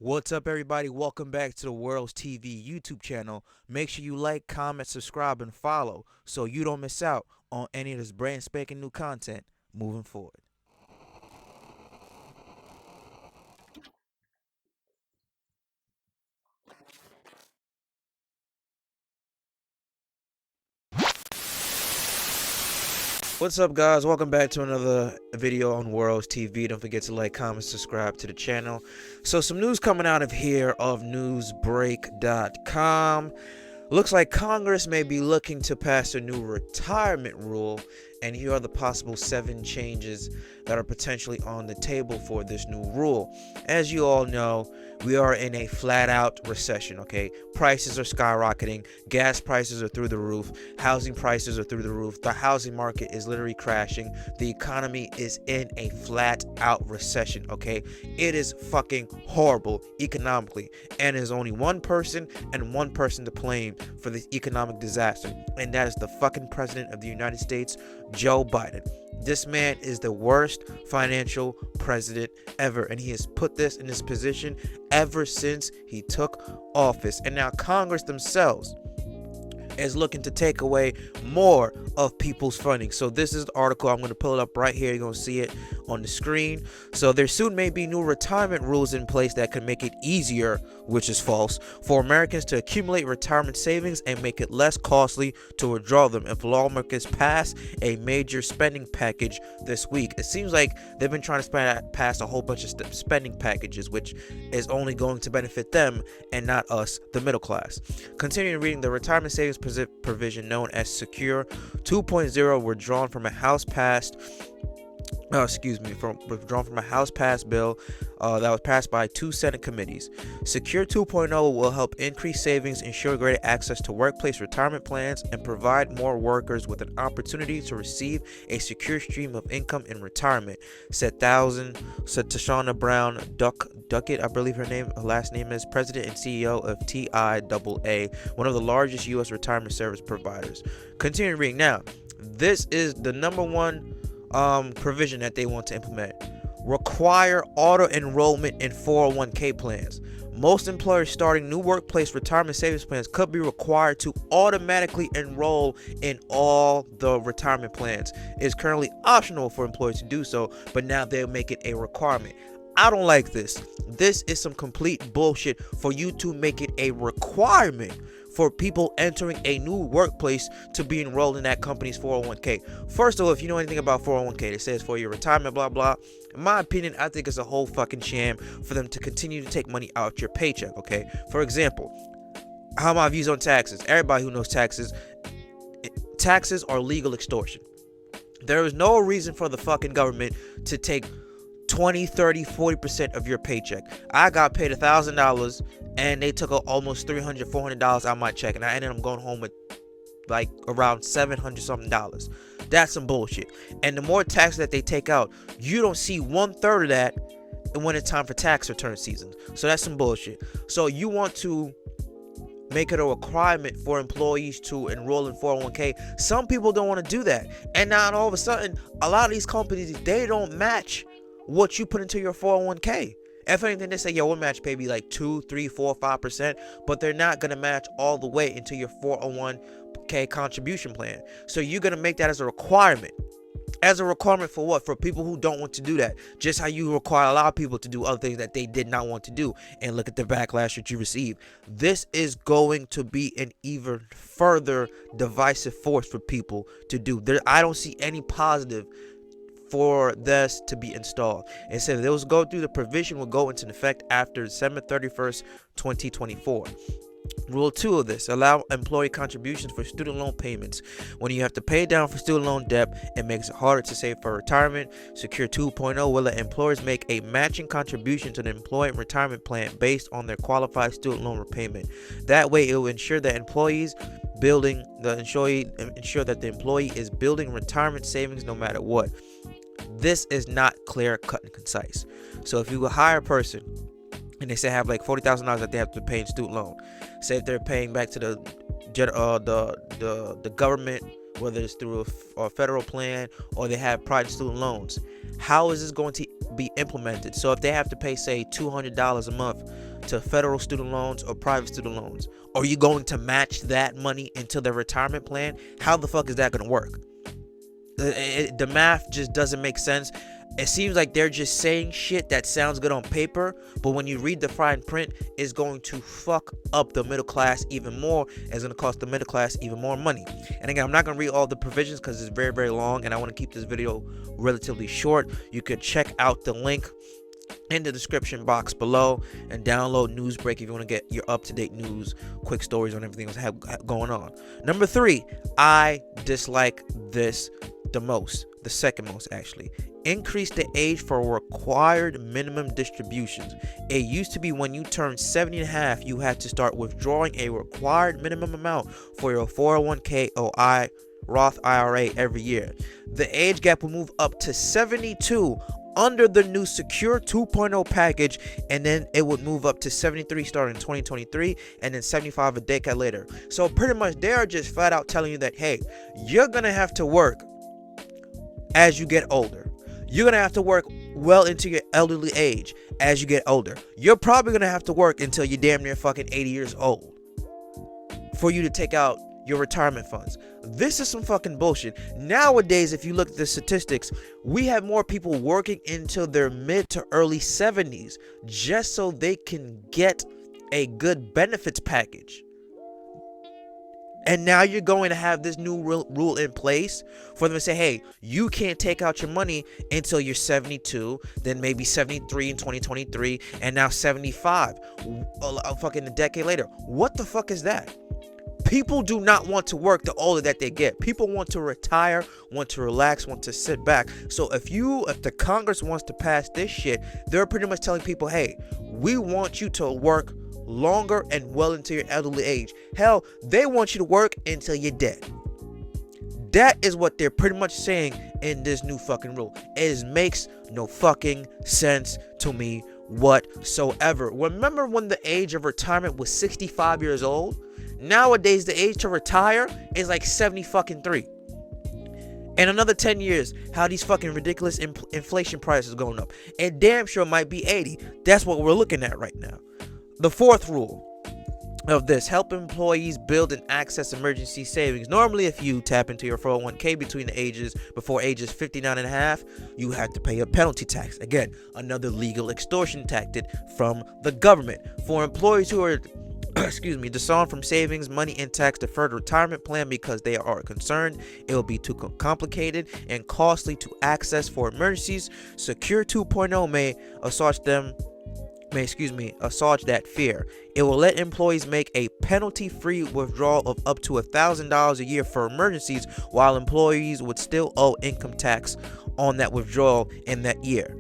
What's up, everybody? Welcome back to the World's TV YouTube channel. Make sure you like, comment, subscribe, and follow so you don't miss out on any of this brand spanking new content moving forward. What's up, guys? Welcome back to another video on World's TV. Don't forget to like, comment, subscribe to the channel. So, some news coming out of here of newsbreak.com. Looks like Congress may be looking to pass a new retirement rule, and here are the possible 7 changes that are potentially on the table for this new rule. As you all know, we are in a flat-out recession, okay? Prices are skyrocketing, gas prices are through the roof, housing prices are through the roof, the housing market is literally crashing, the economy is in a flat-out recession, okay? It is fucking horrible economically, and there's only one person and one person to blame for this economic disaster, and that is the fucking president of the United States, Joe Biden. This man is the worst financial president ever, and he has put this in this position ever since he took office. And now Congress themselves is looking to take away more of people's funding. So this is the article. I'm going to pull it up right here. You're going to see it on the screen. So there soon may be new retirement rules in place that can make it easier, which is false, for Americans to accumulate retirement savings and make it less costly to withdraw them if lawmakers pass a major spending package this week. It seems like they've been trying to pass a whole bunch of spending packages, which is only going to benefit them and not us, the middle class. Continuing reading, the retirement savings provision known as Secure 2.0 withdrawn from a House passed withdrawn from a House passed bill that was passed by 2 Senate committees. Secure 2.0 will help increase savings, ensure greater access to workplace retirement plans, and provide more workers with an opportunity to receive a secure stream of income in retirement, said Tashana Brown Duckett, I believe her last name is, president and CEO of TIAA, one of the largest U.S. retirement service providers. Continuing reading now. This is the number one provision that they want to implement. Require auto enrollment in 401k plans. Most employers starting new workplace retirement savings plans could be required to automatically enroll in all the retirement plans. It is currently optional for employers to do so, but now they'll make it a requirement. I don't like this. This is some complete bullshit for you to make it a requirement for people entering a new workplace to be enrolled in that company's 401k. First of all, if you know anything about 401k, it says for your retirement, blah, blah. In my opinion, I think it's a whole fucking sham for them to continue to take money out your paycheck, okay? For example, how my views on taxes. Everybody who knows taxes are legal extortion. There is no reason for the fucking government to take 20, 30, 40% of your paycheck. I got paid $1,000 and they took almost $300, $400 out of my check, and I ended up going home with like around $700 something dollars. That's some bullshit. And the more tax that they take out, you don't see 1/3 of that when it's time for tax return season. So that's some bullshit. So you want to make it a requirement for employees to enroll in 401k. Some people don't want to do that, and now all of a sudden a lot of these companies, they don't match what you put into your 401k. If anything, they say, yo, we'll match maybe like 2, 3, 4, 5%, but they're not going to match all the way into your 401k contribution plan. So you're going to make that as a requirement. As a requirement for what? For people who don't want to do that. Just how you require a lot of people to do other things that they did not want to do. And look at the backlash that you receive. This is going to be an even further divisive force for people to do. I don't see any positive for this to be installed. It said those go through, the provision will go into effect after December 31st, 2024. Rule 2 of this: allow employee contributions for student loan payments. When you have to pay down for student loan debt, it makes it harder to save for retirement. Secure 2.0 will let employers make a matching contribution to the employee retirement plan based on their qualified student loan repayment. That way, it will ensure that ensure that the employee is building retirement savings no matter what. This is not clear, cut, and concise. So if you hire a person and they say have like $40,000 that they have to pay in student loan, say if they're paying back to the government, whether it's through a federal plan or they have private student loans, how is this going to be implemented? So if they have to pay, say, $200 a month to federal student loans or private student loans? Are you going to match that money into their retirement plan? How the fuck is that going to work? The math just doesn't make sense. It seems like they're just saying shit that sounds good on paper, but when you read the fine print, it's going to fuck up the middle class even more. It's going to cost the middle class even more money. And again, I'm not going to read all the provisions because it's very, very long, and I want to keep this video relatively short. You could check out the link in the description box below and download Newsbreak if you want to get your up-to-date news, quick stories on everything that's going on. Number 3, I dislike this the most, the second most actually. Increase the age for required minimum distributions. It used to be when you turned 70 and a half, you had to start withdrawing a required minimum amount for your 401k or Roth IRA every year. The age gap will move up to 72 under the new Secure 2.0 package, and then it would move up to 73 starting in 2023, and then 75 a decade later. So pretty much they are just flat out telling you that, hey, you're gonna have to work as you get older. You're going to have to work well into your elderly age as you get older. You're probably going to have to work until you're damn near fucking 80 years old for you to take out your retirement funds. This is some fucking bullshit. Nowadays, if you look at the statistics, we have more people working into their mid to early 70s just so they can get a good benefits package. And now you're going to have this new rule in place for them to say, hey, you can't take out your money until you're 72, then maybe 73 in 2023, and now 75 fucking a decade later. What the fuck is that? People do not want to work the older that they get. People want to retire, want to relax, want to sit back. So if the Congress wants to pass this shit, they're pretty much telling people, hey, we want you to work longer and well into your elderly age. Hell, they want you to work until you're dead. That is what they're pretty much saying in this new fucking rule. It makes no fucking sense to me whatsoever. Remember when the age of retirement was 65 years old? Nowadays, the age to retire is like 70 fucking 3. In another 10 years, how these fucking ridiculous inflation prices going up? And damn sure might be 80. That's what we're looking at right now. The 4th rule of this: help employees build and access emergency savings. Normally, if you tap into your 401k before ages 59 and a half, you have to pay a penalty tax. Again, another legal extortion tactic from the government. For employees who are disarmed from savings, money, and tax deferred retirement plan because they are concerned it will be too complicated and costly to access for emergencies, Secure 2.0 may assuage that fear. It will let employees make a penalty-free withdrawal of up to $1,000 a year for emergencies, while employees would still owe income tax on that withdrawal in that year.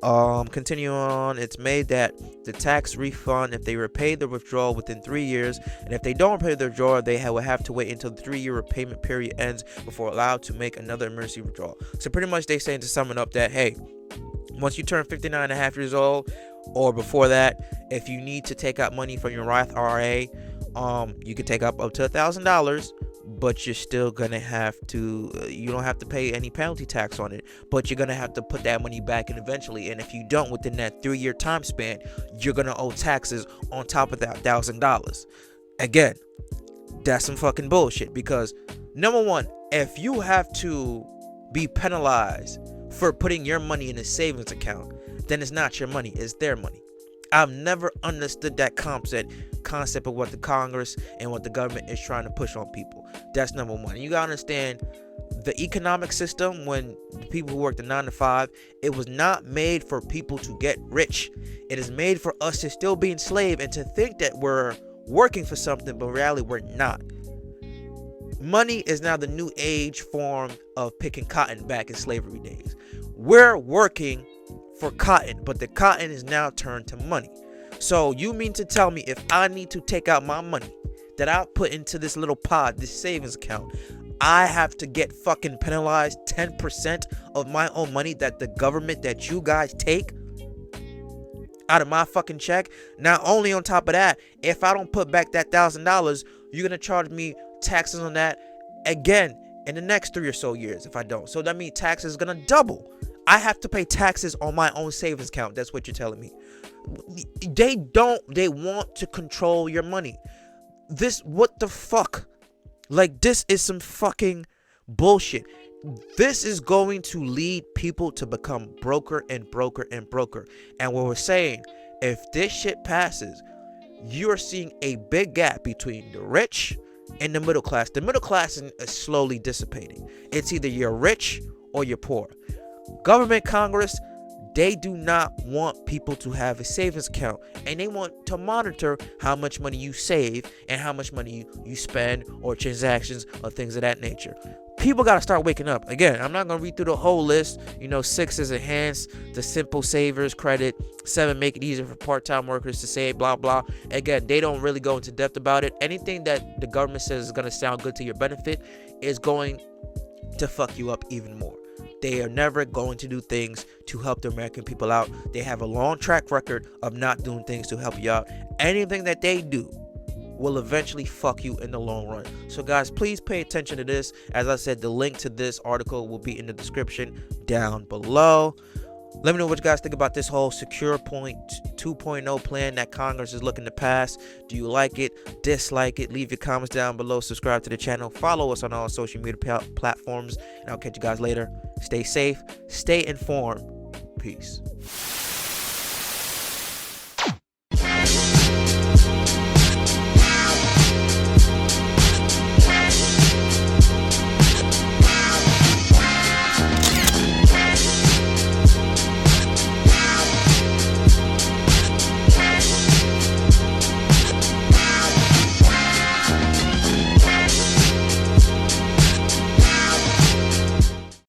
Continue on. It's made that the tax refund if they repay the withdrawal within 3 years, and if they don't repay the withdrawal, they will have to wait until the 3-year repayment period ends before allowed to make another emergency withdrawal. So pretty much they saying, to sum it up, that hey, once you turn 59 and a half years old, or before that, if you need to take out money from your Roth IRA, you can take up to $1,000, but you're still gonna have to, you don't have to pay any penalty tax on it, but you're gonna have to put that money back in eventually. And if you don't within that 3-year time span, you're gonna owe taxes on top of that $1,000. Again, that's some fucking bullshit, because number one, if you have to be penalized for putting your money in a savings account, then it's not your money, it's their money. I've never understood that concept of what the Congress and what the government is trying to push on people. That's number one. You gotta understand the economic system. When the people who work the 9 to 5, it was not made for people to get rich. It is made for us to still be enslaved and to think that we're working for something, but in reality we're not. Money is now the new age form of picking cotton back in slavery days. We're working for cotton, but the cotton is now turned to money. So you mean to tell me if I need to take out my money that I put into this little pod, this savings account, I have to get fucking penalized 10% of my own money that the government, that you guys take out of my fucking check? Not only on top of that, if I don't put back that $1,000, you're gonna charge me taxes on that again in the next 3 or so years if I don't. So that means taxes is gonna double. I have to pay taxes on my own savings account. That's what you're telling me. They want to control your money. What the fuck? Like, this is some fucking bullshit. This is going to lead people to become broker and broker and broker. And what we're saying, if this shit passes, you're seeing a big gap between the rich and the middle class. The middle class is slowly dissipating. It's either you're rich or you're poor. Government, Congress, they do not want people to have a savings account, and they want to monitor how much money you save and how much money you spend, or transactions or things of that nature. People got to start waking up. Again, I'm not going to read through the whole list. 6 is enhance the simple savers credit. 7, make it easier for part-time workers to save, blah, blah. Again, they don't really go into depth about it. Anything that the government says is going to sound good to your benefit is going to fuck you up even more. They are never going to do things to help the American people out. They have a long track record of not doing things to help you out. Anything that they do will eventually fuck you in the long run. So guys, please pay attention to this. As I said, the link to this article will be in the description down below. Let me know what you guys think about this whole Secure Point 2.0 plan that Congress is looking to pass. Do you like it? Dislike it? Leave your comments down below. Subscribe to the channel. Follow us on all social media platforms. And I'll catch you guys later. Stay safe. Stay informed. Peace.